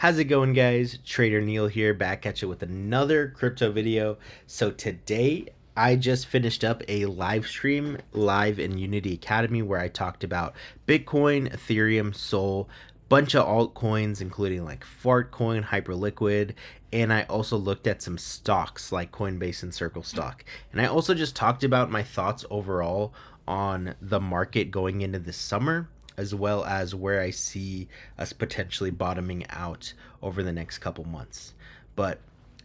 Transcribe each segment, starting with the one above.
How's it going, guys? Trader Neil here, back at you with another crypto video. So today I just finished up a live stream live in Unity Academy where I talked about Bitcoin, Ethereum, Sol, bunch of altcoins including like Fartcoin, Hyperliquid, and I also looked at some stocks like Coinbase and Circle Stock. And I also just talked about my thoughts overall on the market going into this summer, as well as where I see us potentially bottoming out over the next couple months. But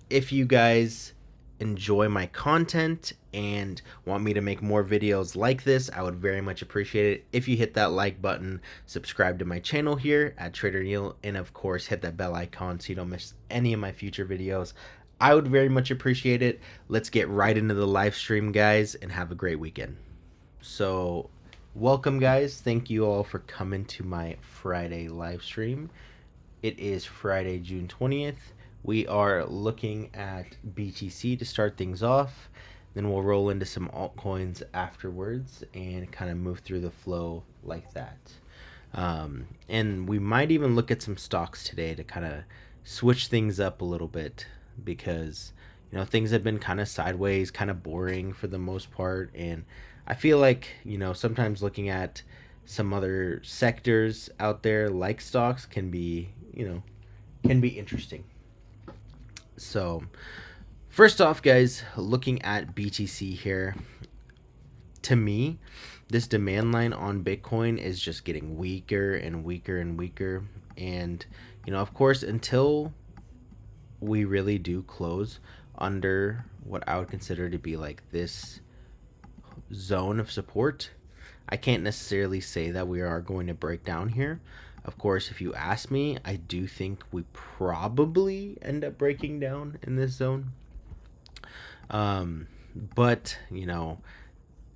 if you guys enjoy my content and want me to make more videos like this, I would very much appreciate it if you hit that like button, subscribe to my channel here at Trader Neil, and of course hit that bell icon so you don't miss any of my future videos. I would very much appreciate it. Let's get right into the live stream, guys, and have a great weekend. So welcome, guys. Thank you all for coming to my Friday live stream. It is Friday, June 20th. We are looking at BTC to start things off. Then we'll roll into some altcoins afterwards and kind of move through the flow like that. And we might even look at some stocks today to kind of switch things up a little bit because, you know, things have been kind of sideways, kind of boring for the most part. And I feel like, you know, sometimes looking at some other sectors out there like stocks can be, you know, can be interesting. So first off, guys, looking at BTC here, to me, this demand line on Bitcoin is just getting weaker and weaker and weaker. And, you know, of course, until we really do close under what I would consider to be like this zone of support, I can't necessarily say that we are going to break down here. Of course, if you ask me, I do think we probably end up breaking down in this zone. But, you know,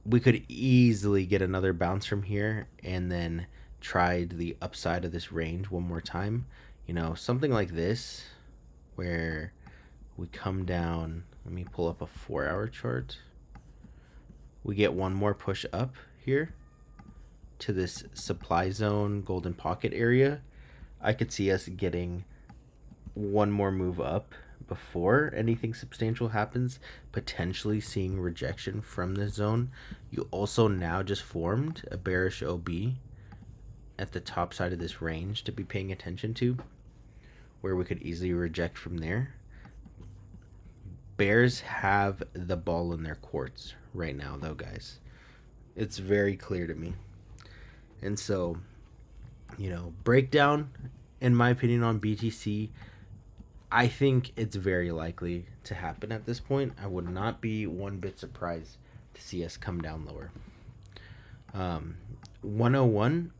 we could easily get another bounce from here and then try the upside of this range one more time. You know, something like this where we come down. Let me pull up a 4-hour chart. We get one more push up here to this supply zone golden pocket area. I could see us getting one more move up before anything substantial happens, potentially seeing rejection from this zone. You also now just formed a bearish OB at the top side of this range to be paying attention to, where we could easily reject from there. Bears have the ball in their courts right now, though, guys. It's very clear to me. And so, you know, breakdown, in my opinion, on BTC, I think it's very likely to happen at this point. I would not be one bit surprised to see us come down lower. 101,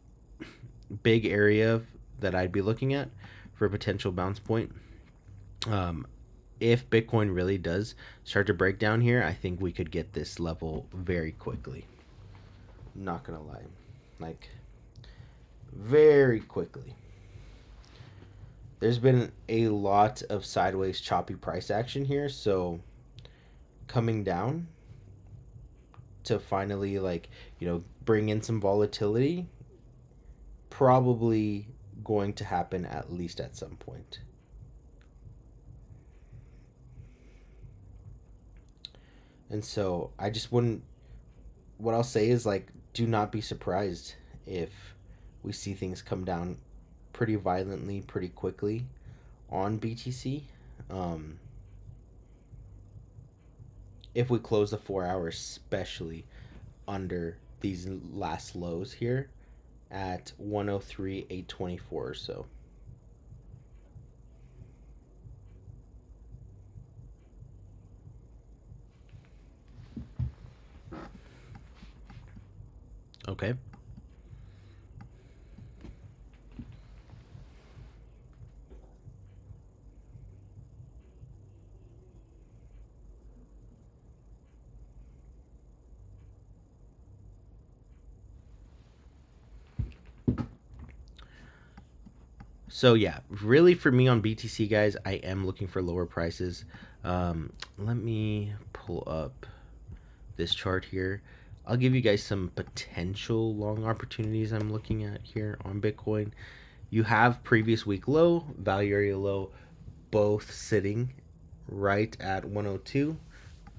big area that I'd be looking at for a potential bounce point. If Bitcoin really does start to break down here, I think we could get this level very quickly. Not gonna lie, like very quickly. There's been a lot of sideways choppy price action here, so coming down to finally, like, you know, bring in some volatility, probably going to happen at least at some point. And so I just wouldn't, what I'll say is, like, do not be surprised if we see things come down pretty violently, pretty quickly on BTC. If we close the 4 hours, especially under these last lows here at 103,824 or so. Okay. So yeah, really for me on BTC, guys, I am looking for lower prices. Let me pull up this chart here. I'll give you guys some potential long opportunities I'm looking at here on Bitcoin. you have previous week low, value area low, both sitting right at 102.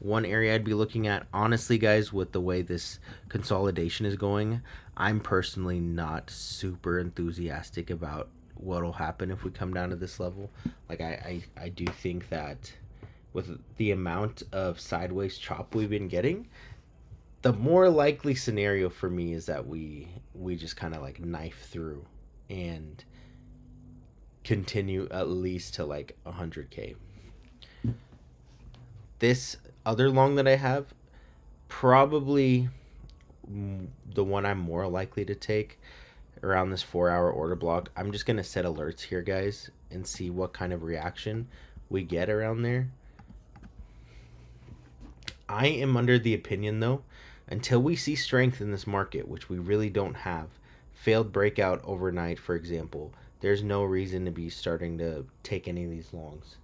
One area I'd be looking at, honestly, guys, with the way this consolidation is going, I'm personally not super enthusiastic about what'll happen if we come down to this level. Like, I do think that with the amount of sideways chop we've been getting, the more likely scenario for me is that we just kind of like knife through and continue at least to like 100K. This other long that I have, probably the one I'm more likely to take around this 4-hour order block. I'm just going to set alerts here, guys, and see what kind of reaction we get around there. I am under the opinion, though, until we see strength in this market, which we really don't have, failed breakout overnight, for example, there's no reason to be starting to take any of these longs.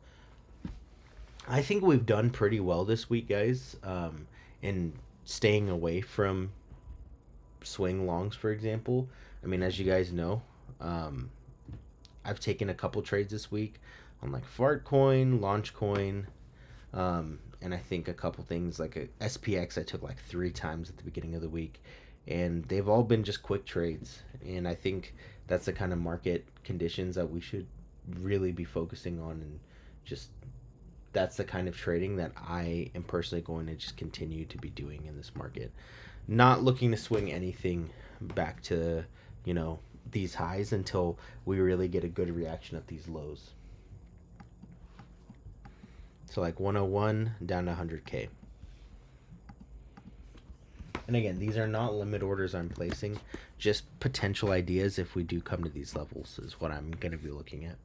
I think we've done pretty well this week, guys, in staying away from swing longs, for example. I mean, as you guys know, I've taken a couple trades this week on like Fartcoin, Launchcoin, and I think a couple things like a SPX I took like 3 times at the beginning of the week, and they've all been just quick trades. And I think that's the kind of market conditions that we should really be focusing on, and just that's the kind of trading that I am personally going to just continue to be doing in this market. Not looking to swing anything back to, these highs until we really get a good reaction at these lows. So like 101 down to 100K. And again, these are not limit orders I'm placing, just potential ideas if we do come to these levels is what I'm going to be looking at.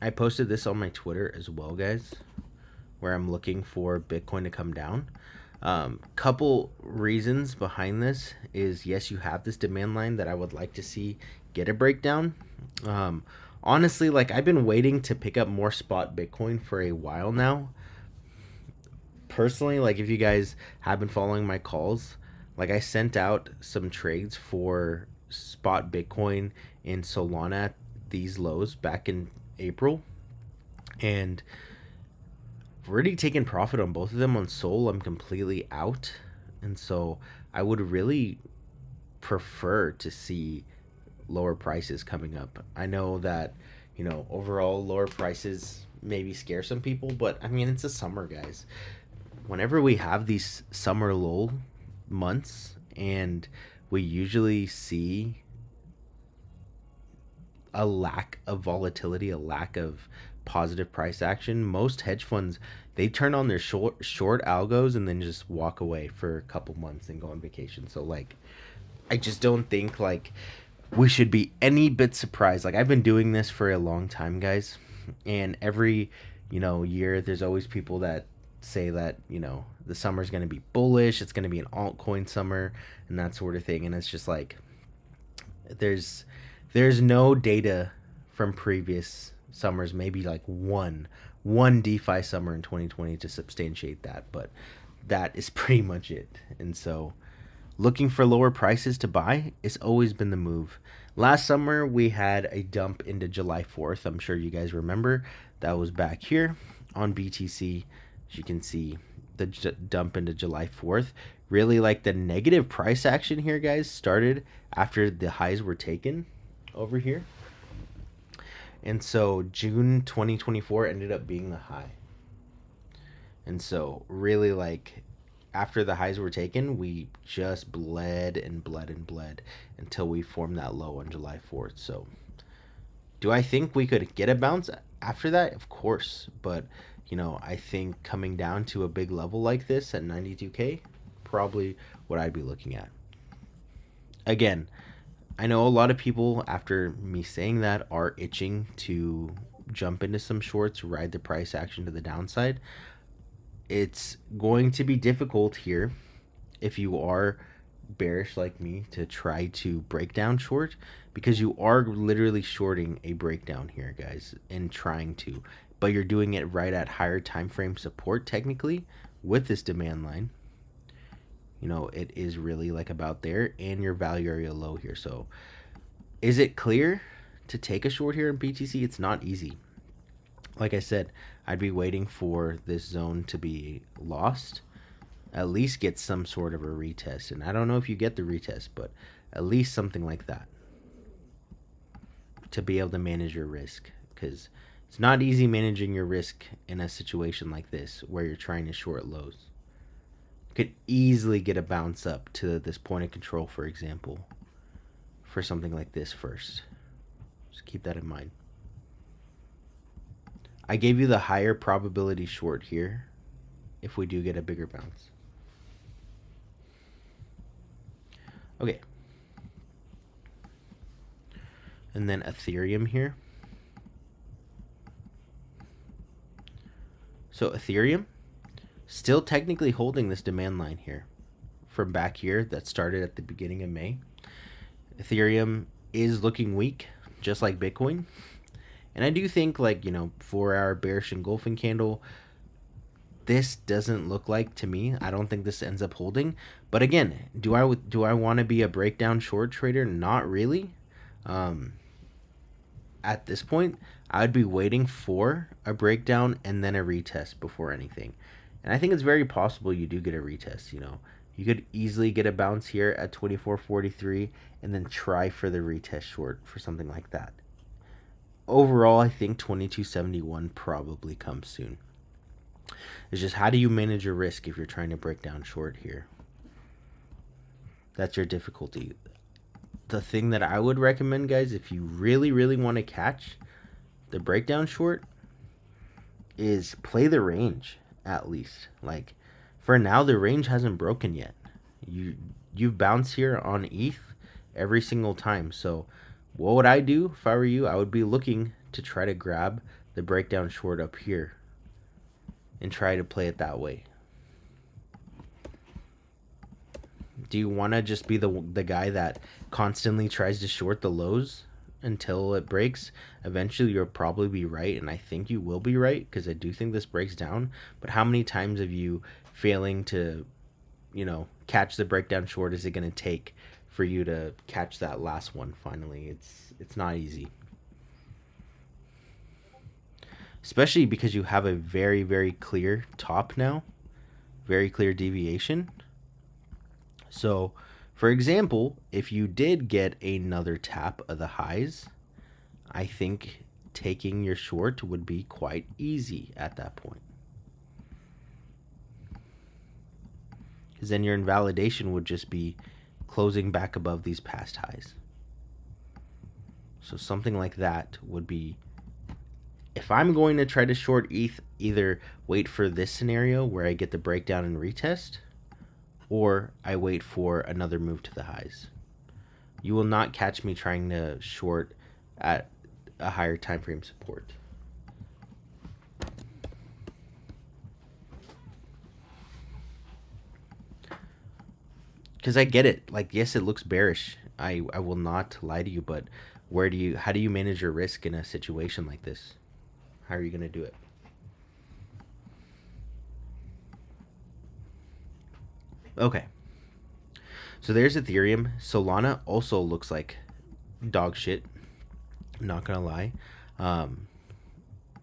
I posted this on my Twitter as well, guys, where I'm looking for Bitcoin to come down. Couple reasons behind this is, yes, you have this demand line that I would like to see get a breakdown. Honestly, like, I've been waiting to pick up more spot Bitcoin for a while now. Personally, like, if you guys have been following my calls, like, I sent out some trades for spot Bitcoin in Solana at these lows back in April, and I've already taken profit on both of them. On Sol, I'm completely out, and so I would really prefer to see lower prices coming up. I know that, overall lower prices maybe scare some people, but I mean, it's a summer, guys. Whenever we have these summer lull months, and we usually see a lack of volatility, a lack of positive price action, most hedge funds, they turn on their short algos and then just walk away for a couple months and go on vacation. So like, I just don't think like we should be any bit surprised. Like, I've been doing this for a long time, guys, and every year there's always people that say that the summer's going to be bullish, it's going to be an altcoin summer and that sort of thing. And it's just like, there's no data from previous summers, maybe like one DeFi summer in 2020 to substantiate that, but that is pretty much it. And so looking for lower prices to buy, it's always been the move. Last summer we had a dump into July 4th. I'm sure you guys remember. That was back here on BTC. As you can see, the dump into July 4th. Really, like, the negative price action here, guys, started after the highs were taken over here. And so June 2024 ended up being the high. And so really, like, after the highs were taken, we just bled and bled and bled until we formed that low on July 4th. So do I think we could get a bounce after that? Of course. But, I think coming down to a big level like this at 92K, probably what I'd be looking at. Again, I know a lot of people, after me saying that, are itching to jump into some shorts, ride the price action to the downside. it's going to be difficult here if you are bearish like me to try to break down short, because you are literally shorting a breakdown here, guys, and trying to, but you're doing it right at higher time frame support technically with this demand line. You know, it is really like about there, and your value area low here. So is it clear to take a short here in BTC? It's not easy. Like I said, I'd be waiting for this zone to be lost, at least get some sort of a retest. And I don't know if you get the retest, but at least something like that to be able to manage your risk, because it's not easy managing your risk in a situation like this where you're trying to short lows. You could easily get a bounce up to this point of control, for example, for something like this first. Just keep that in mind. I gave you the higher probability short here if we do get a bigger bounce. Okay. And then Ethereum here. So Ethereum still technically holding this demand line here from back here that started at the beginning of May. Ethereum is looking weak, just like Bitcoin. And I do think, like, you know, 4-hour bearish engulfing candle, this doesn't look like, to me, I don't think this ends up holding. But again, do I want to be a breakdown short trader? Not really. At this point, I would be waiting for a breakdown and then a retest before anything. And I think it's very possible you do get a retest. You know, you could easily get a bounce here at 24.43 and then try for the retest short for something like that. Overall, I think 22.71 probably comes soon. It's just, how do you manage your risk if you're trying to break down short here? That's your difficulty. The thing that I would recommend, guys, if you really, really want to catch the breakdown short, is play the range at least. Like, for now, the range hasn't broken yet. You've bounced here on ETH every single time. So what would I do if I were you? I would be looking to try to grab the breakdown short up here and try to play it that way. Do you want to just be the guy that constantly tries to short the lows until it breaks? Eventually you'll probably be right, and I think you will be right, because I do think this breaks down. But how many times have you failing to, you know, catch the breakdown short is it going to take for you to catch that last one finally? It's not easy. Especially because you have a very, very clear top now. Very clear deviation. So, for example, if you did get another tap of the highs, I think taking your short would be quite easy at that point. Because then your invalidation would just be closing back above these past highs. So something like that would be, if I'm going to try to short ETH, either wait for this scenario where I get the breakdown and retest, or I wait for another move to the highs. You will not catch me trying to short at a higher time frame support. Because I get it. Like, yes, it looks bearish. I will not lie to you, but how do you manage your risk in a situation like this? How are you going to do it? Okay. So there's Ethereum. Solana also looks like dog shit. I'm not going to lie.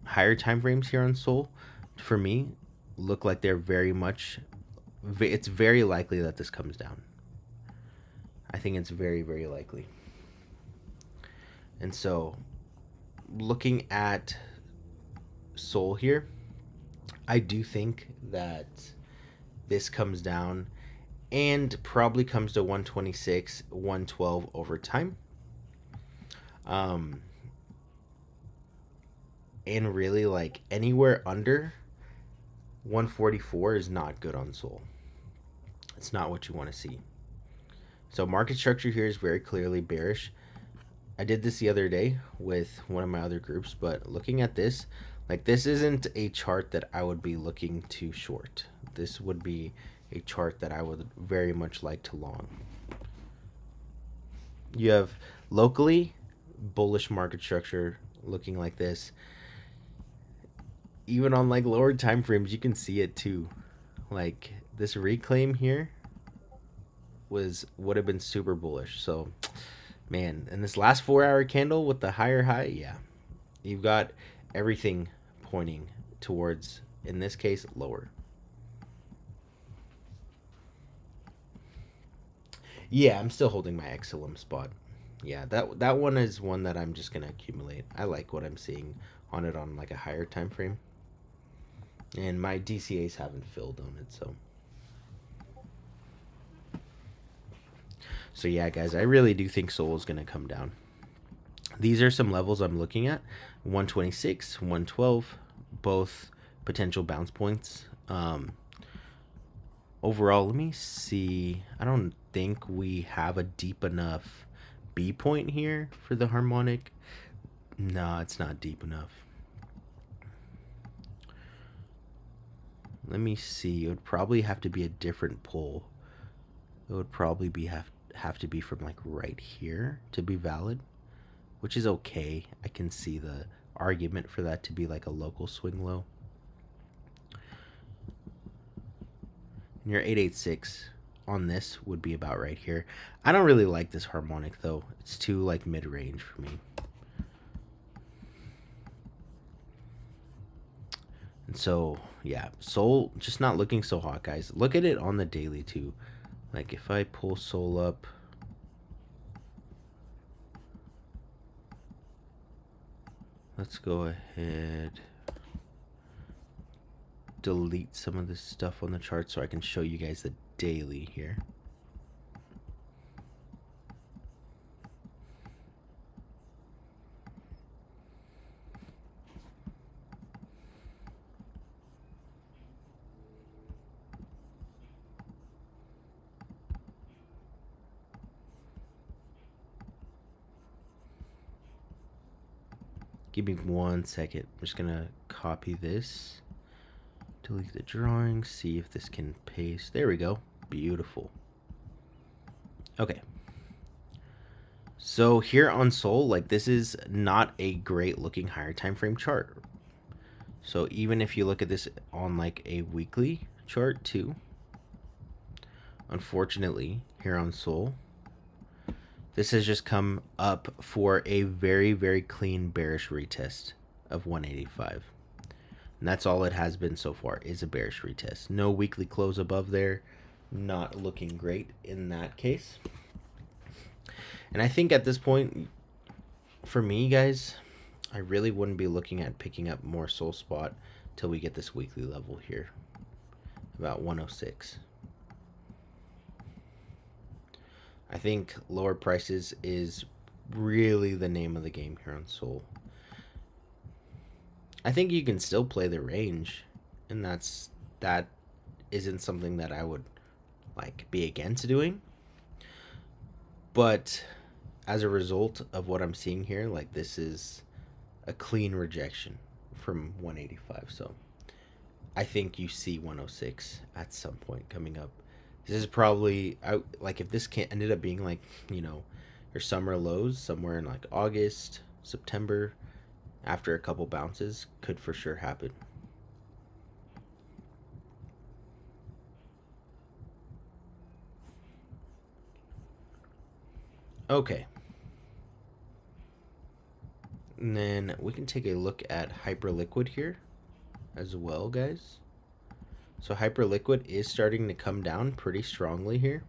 Higher time frames here on Sol, for me, look like they're very much, it's very likely that this comes down. I think it's very, very likely. And so, looking at Sol here, I do think that this comes down and probably comes to 126, 112 over time. And really, like, anywhere under 144 is not good on Sol. It's not what you want to see. So market structure here is very clearly bearish. I did this the other day with one of my other groups, but looking at this, Like, this isn't a chart that I would be looking to short. This would be a chart that I would very much like to long. You have locally bullish market structure looking like this. Even on like lower time frames, you can see it too. Like, this reclaim here would have been super bullish. So, man, and this last 4-hour candle with the higher high, yeah, you've got everything pointing towards, in this case, lower. Yeah, I'm still holding my XLM spot. Yeah, that one is one that I'm just gonna accumulate. I like what I'm seeing on it on like a higher time frame, and my DCAs haven't filled on it, so yeah, guys, I really do think Sol is gonna come down. These are some levels I'm looking at: 126, 112, both potential bounce points. Overall, let me see. I don't think we have a deep enough B point here for the harmonic. No, it's not deep enough. Let me see. It would probably have to be a different pull. It would probably have to be from like right here to be valid, which is okay. I can see the argument for that to be like a local swing low. And your 886 on this would be about right here. I don't really like this harmonic though. It's too like mid-range for me. And so, yeah, Sol just not looking so hot, guys. Look at it on the daily too. Like, if I pull Sol up, let's go ahead, delete some of this stuff on the chart so I can show you guys the daily here. Give me 1 second. I'm just gonna copy this, delete the drawing, see if this can paste. There we go. Beautiful. Okay. So here on Sol, like, this is not a great looking higher time frame chart. So even if you look at this on like a weekly chart too, unfortunately here on Sol, this has just come up for a very, very clean bearish retest of 185. And that's all it has been so far, is a bearish retest. No weekly close above there. Not looking great in that case. And I think at this point, for me, guys, I really wouldn't be looking at picking up more Sol spot till we get this weekly level here, about 106. I think lower prices is really the name of the game here on Sol. I think you can still play the range, and that isn't something that I would like be against doing. But as a result of what I'm seeing here, like, this is a clean rejection from 185. So I think you see 106 at some point coming up. This is probably, like, if this ended up being like, you know, your summer lows somewhere in like August, September, after a couple bounces, could for sure happen. Okay. And then we can take a look at Hyperliquid here as well, guys. So Hyperliquid is starting to come down pretty strongly here.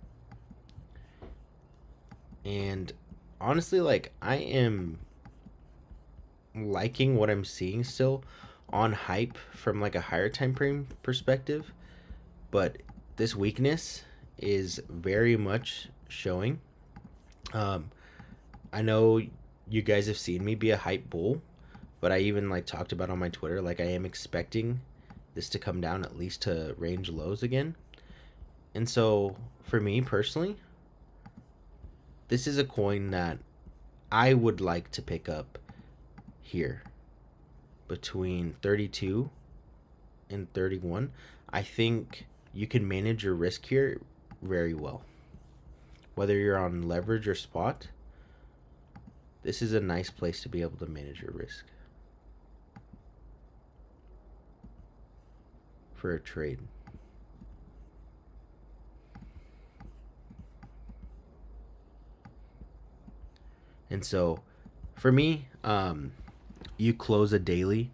And honestly, like, I am liking what I'm seeing still on Hype from like a higher time frame perspective, but this weakness is very much showing. I know you guys have seen me be a Hype bull, but I even like talked about on my Twitter, like, I am expecting this to come down at least to range lows again. And so for me personally, this is a coin that I would like to pick up here. between 32 and 31, I think you can manage your risk here very well. Whether you're on leverage or spot, this is a nice place to be able to manage your risk for a trade. And so for me, you close a daily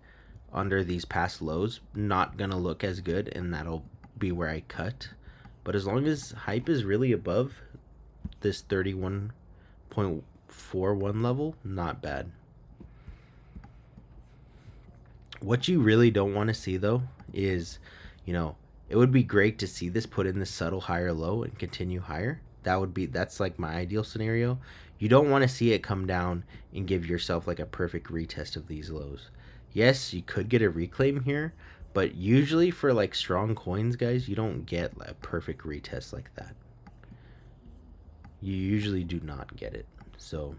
under these past lows, not gonna look as good, and that'll be where I cut. But as long as hype is really above this 31.41 level, not bad. What you really don't want to see though is, it would be great to see this put in the subtle higher low and continue higher. That's like my ideal scenario. You don't want to see it come down and give yourself like a perfect retest of these lows. Yes, you could get a reclaim here, but usually for like strong coins, guys, you don't get a perfect retest like that. You usually do not get it. So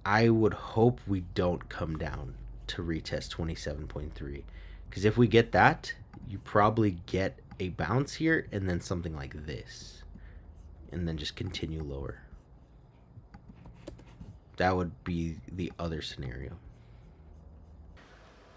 I would hope we don't come down to retest 27.3, because if we get that, you probably get a bounce here and then something like this, and then just continue lower. That would be the other scenario.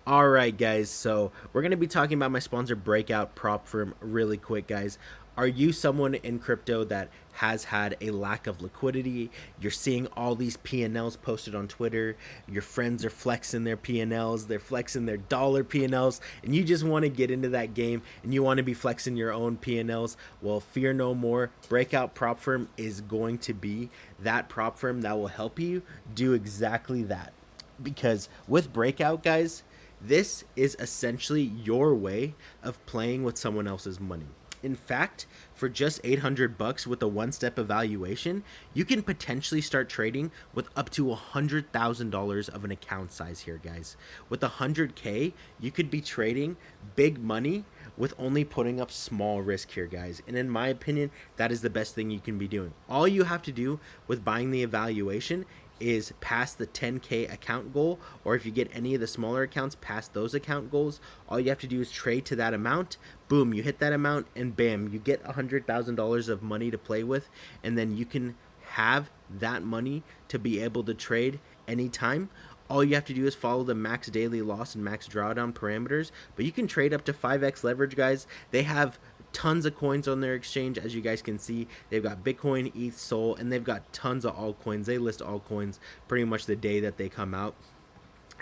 All right, guys, so we're going to be talking about my sponsor, Breakout prop firm, really quick, guys. Are you someone in crypto that has had a lack of liquidity? You're seeing all these P&Ls posted on Twitter. Your friends are flexing their P&Ls. They're flexing their dollar P&Ls. And you just want to get into that game and you want to be flexing your own P&Ls. Well, fear no more. Breakout prop firm is going to be that prop firm that will help you do exactly that. Because with Breakout, guys, this is essentially your way of playing with someone else's money. In fact, for just $800 with a one-step evaluation, you can potentially start trading with up to $100,000 of an account size here, guys. With $100K, you could be trading big money with only putting up small risk here, guys. And in my opinion, that is the best thing you can be doing. All you have to do with buying the evaluation is past the 10K account goal, or if you get any of the smaller accounts past those account goals, all you have to do is trade to that amount. Boom, you hit that amount and bam, you get $100,000 of money to play with, and then you can have that money to be able to trade anytime. All you have to do is follow the max daily loss and max drawdown parameters, but you can trade up to 5x leverage, guys. They have tons of coins on their exchange. As you guys can see, they've got Bitcoin, ETH, Sol, and they've got tons of altcoins. They list altcoins pretty much the day that they come out.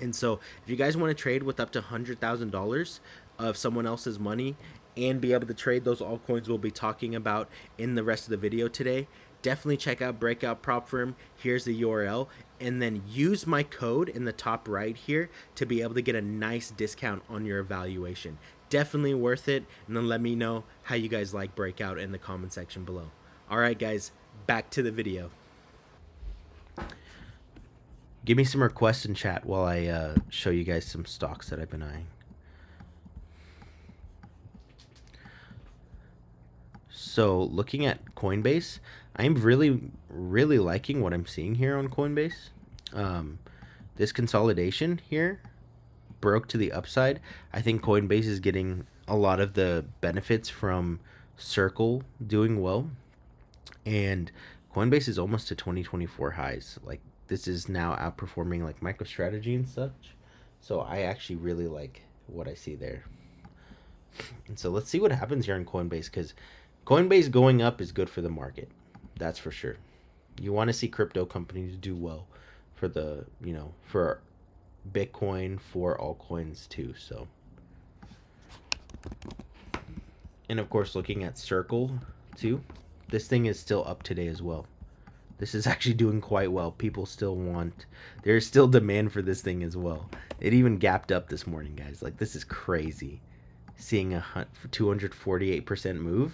And so if you guys want to trade with up to $100,000 of someone else's money and be able to trade those altcoins we'll be talking about in the rest of the video today, definitely check out Breakout prop firm. Here's the URL, and then use my code in the top right here to be able to get a nice discount on your evaluation. Definitely worth it, and then let me know how you guys like Breakout in the comment section below. All right, guys, back to the video. Give me some requests in chat while I show you guys some stocks that I've been eyeing. So looking at Coinbase, I'm really liking what I'm seeing here on Coinbase. This consolidation here broke to the upside. I think Coinbase is getting a lot of the benefits from Circle doing well, and Coinbase is almost to 2024 highs. Like, this is now outperforming like MicroStrategy and such. So I actually really like what I see there. And so let's see what happens here on Coinbase, because Coinbase going up is good for the market. That's for sure. You want to see crypto companies do well for the, for Bitcoin, for altcoins too. So, and of course, looking at Circle too, this thing is still up today as well. This is actually doing quite well. People still there's still demand for this thing as well. It even gapped up this morning, guys. Like, this is crazy. Seeing a 248% move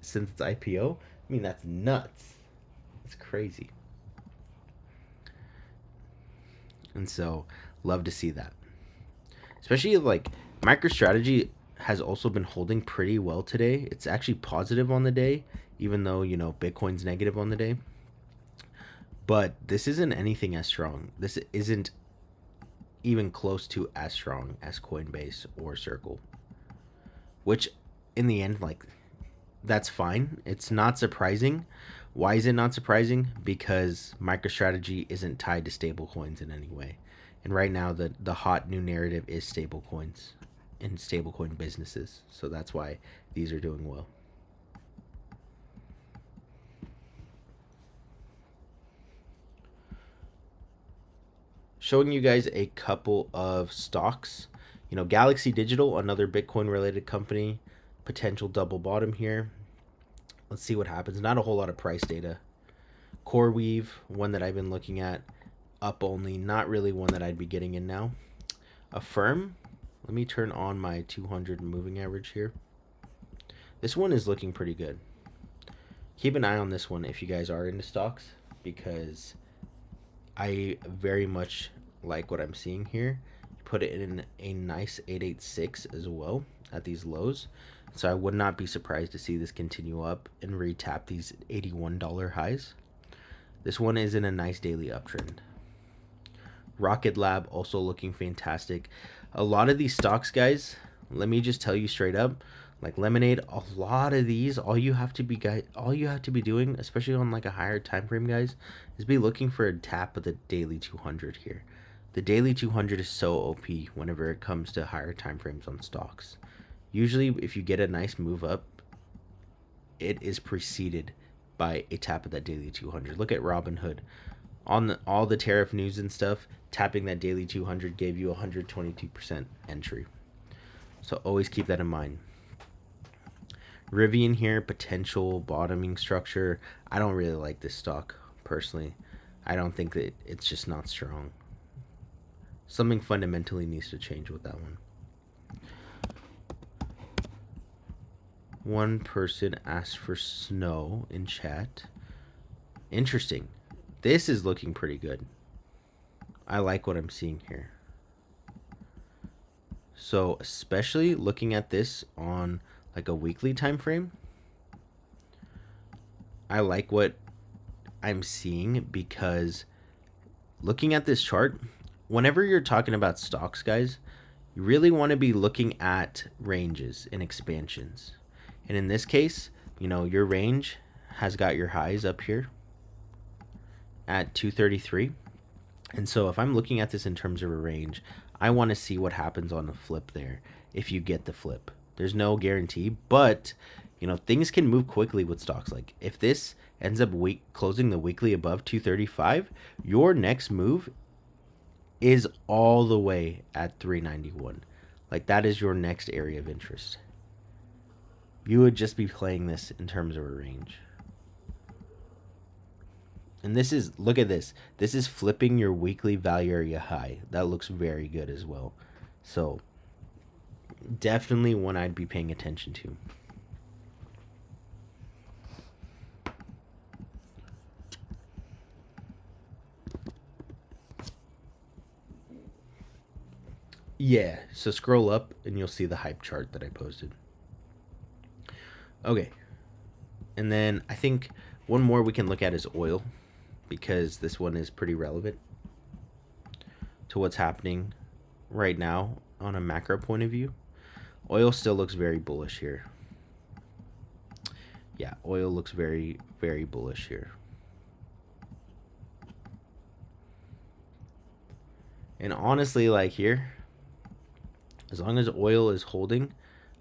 since its IPO. I mean, that's nuts. It's crazy. And so, love to see that. Especially like MicroStrategy has also been holding pretty well today. It's actually positive on the day, even though, Bitcoin's negative on the day. But this isn't anything as strong. This isn't even close to as strong as Coinbase or Circle, which in the end, like, that's fine. It's not surprising. Why is it not surprising? Because MicroStrategy isn't tied to stablecoins in any way. And right now, the hot new narrative is stablecoins and stablecoin businesses. So that's why these are doing well. Showing you guys a couple of stocks. You know, Galaxy Digital, another Bitcoin related company, potential double bottom here. Let's see what happens. Not a whole lot of price data. CoreWeave, one that I've been looking at, up only, not really one that I'd be getting in now. Affirm, let me turn on my 200 moving average here. This one is looking pretty good. Keep an eye on this one if you guys are into stocks, because I very much like what I'm seeing here. Put it in a nice 886 as well at these lows. So I would not be surprised to see this continue up and retap these $81 highs. This one is in a nice daily uptrend. Rocket Lab also looking fantastic. A lot of these stocks, guys, let me just tell you straight up, like Lemonade, a lot of these, all you have to be doing, especially on like a higher time frame, guys, is be looking for a tap of the daily 200 here. The daily 200 is so OP whenever it comes to higher time frames on stocks. Usually, if you get a nice move up, it is preceded by a tap of that daily 200. Look at Robinhood. On all the tariff news and stuff, tapping that daily 200 gave you 122% entry. So always keep that in mind. Rivian here, potential bottoming structure. I don't really like this stock, personally. I don't think that it's just not strong. Something fundamentally needs to change with that one. One person asked for snow in chat. Interesting. This is looking pretty good. I like what I'm seeing here. So especially looking at this on like a weekly time frame, I like what I'm seeing, because looking at this chart, whenever you're talking about stocks, guys, you really want to be looking at ranges and expansions. And in this case, you know, your range has got your highs up here at 233. And so if I'm looking at this in terms of a range, I want to see what happens on the flip there. If you get the flip, there's no guarantee, but you know, things can move quickly with stocks. Like if this ends up closing the weekly above 235, your next move is all the way at 391. Like that is your next area of interest. You would just be playing this in terms of a range. And this is, look at this. This is flipping your weekly value area high. That looks very good as well. So definitely one I'd be paying attention to. Yeah, so scroll up and you'll see the hype chart that I posted. Okay. And then I think one more we can look at is oil, because this one is pretty relevant to what's happening right now on a macro point of view. Oil still looks very bullish here. Yeah, oil looks very, very bullish here. And honestly, like here, as long as oil is holding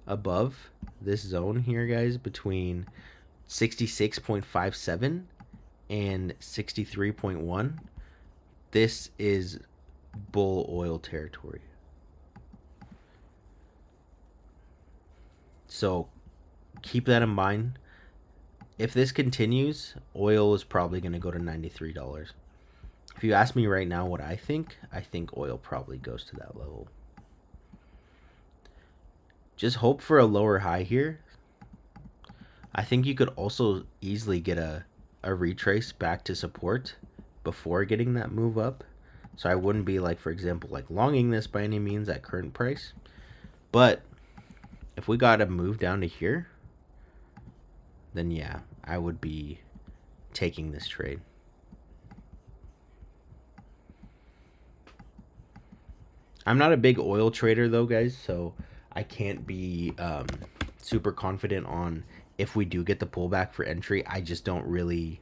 above this zone here, guys, between 66.57 and 63.1, this is bull oil territory. So keep that in mind. If this continues, oil is probably going to go to $93. If you ask me right now what I think oil probably goes to that level. Just hope for a lower high here. I think you could also easily get a retrace back to support before getting that move up. So I wouldn't be like, for example, like longing this by any means at current price. But if we got a move down to here, then yeah, I would be taking this trade. I'm not a big oil trader though, guys, so I can't be super confident on if we do get the pullback for entry. I just don't really,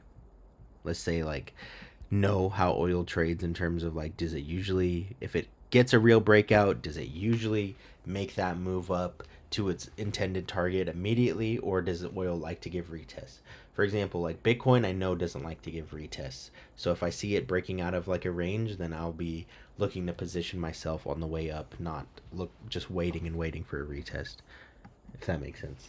let's say, like, know how oil trades in terms of like, does it usually, if it gets a real breakout, does it usually make that move up to its intended target immediately, or does the oil like to give retests? For example, like Bitcoin, I know doesn't like to give retests. So if I see it breaking out of like a range, then I'll be looking to position myself on the way up, not look just waiting and waiting for a retest, if that makes sense.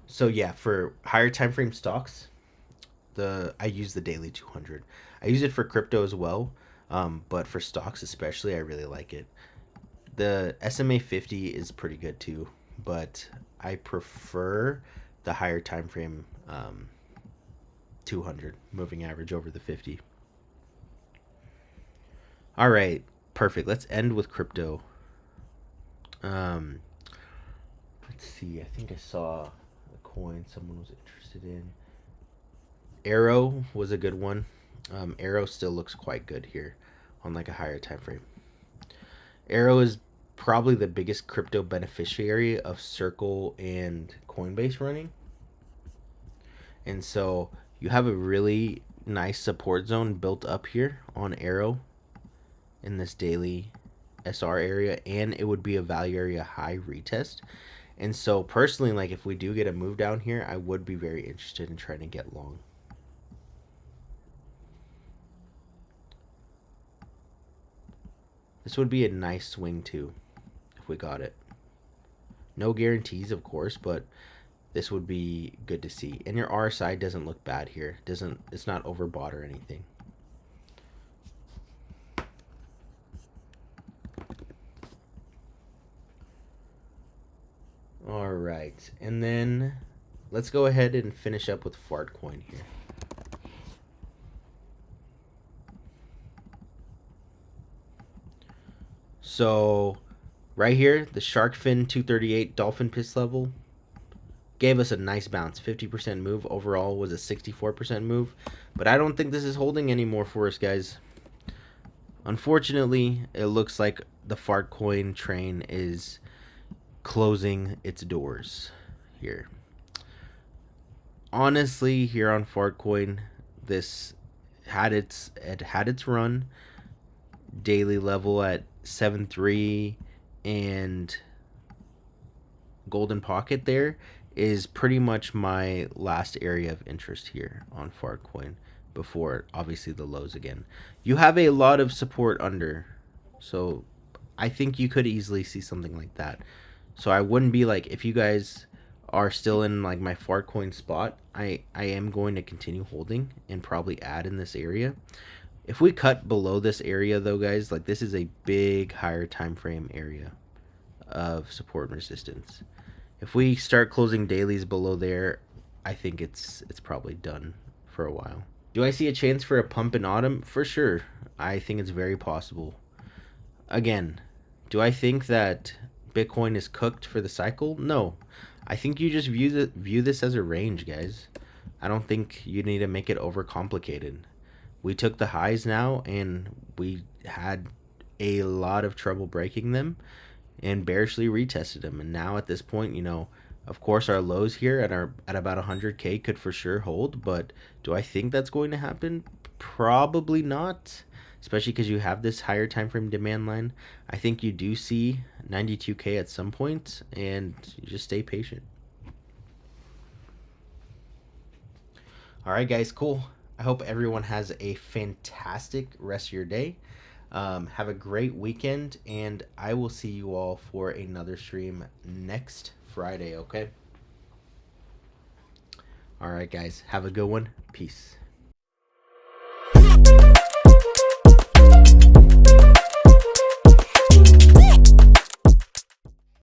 So yeah, for higher time frame stocks, I use the daily 200. I use it for crypto as well, but for stocks especially, I really like it. The SMA 50 is pretty good too, but I prefer the higher time frame 200 moving average over the 50. All right, perfect. Let's end with crypto. Um, let's see. I think I saw a coin someone was interested in. Arrow was a good one. Arrow still looks quite good here on like a higher time frame. Arrow is probably the biggest crypto beneficiary of Circle and Coinbase running. And so you have a really nice support zone built up here on Arrow in this daily SR area, and it would be a value area high retest. And so personally, like if we do get a move down here, I would be very interested in trying to get long. This would be a nice swing too, if we got it. No guarantees, of course, but this would be good to see. And your RSI doesn't look bad here. It's not overbought or anything. All right, and then let's go ahead and finish up with Fartcoin here. So right here, the shark fin 238 dolphin piss level gave us a nice bounce. 50% move overall was a 64% move, but I don't think this is holding anymore for us, guys. Unfortunately, it looks like the Fartcoin train is closing its doors here. Honestly, here on Fartcoin, this had its run. Daily level at 7.3 and golden pocket there is pretty much my last area of interest here on Fartcoin before obviously the lows again. You have a lot of support under, so I think you could easily see something like that. So I wouldn't be like, if you guys are still in like my Fartcoin spot, I am going to continue holding and probably add in this area. If we cut below this area though, guys, like this is a big higher time frame area of support and resistance. If we start closing dailies below there, I think it's probably done for a while. Do I see a chance for a pump in autumn? For sure. I think it's very possible. Again, do I think that Bitcoin is cooked for the cycle? No. I think you just view this as a range, guys. I don't think you need to make it overcomplicated. We took the highs now, and we had a lot of trouble breaking them and bearishly retested them. And now at this point, you know, of course our lows here at about 100K could for sure hold, but do I think that's going to happen? Probably not, especially because you have this higher time frame demand line. I think you do see 92K at some point, and you just stay patient. All right, guys, cool. I hope everyone has a fantastic rest of your day. Have a great weekend, and I will see you all for another stream next Friday, okay? All right, guys, have a good one. Peace.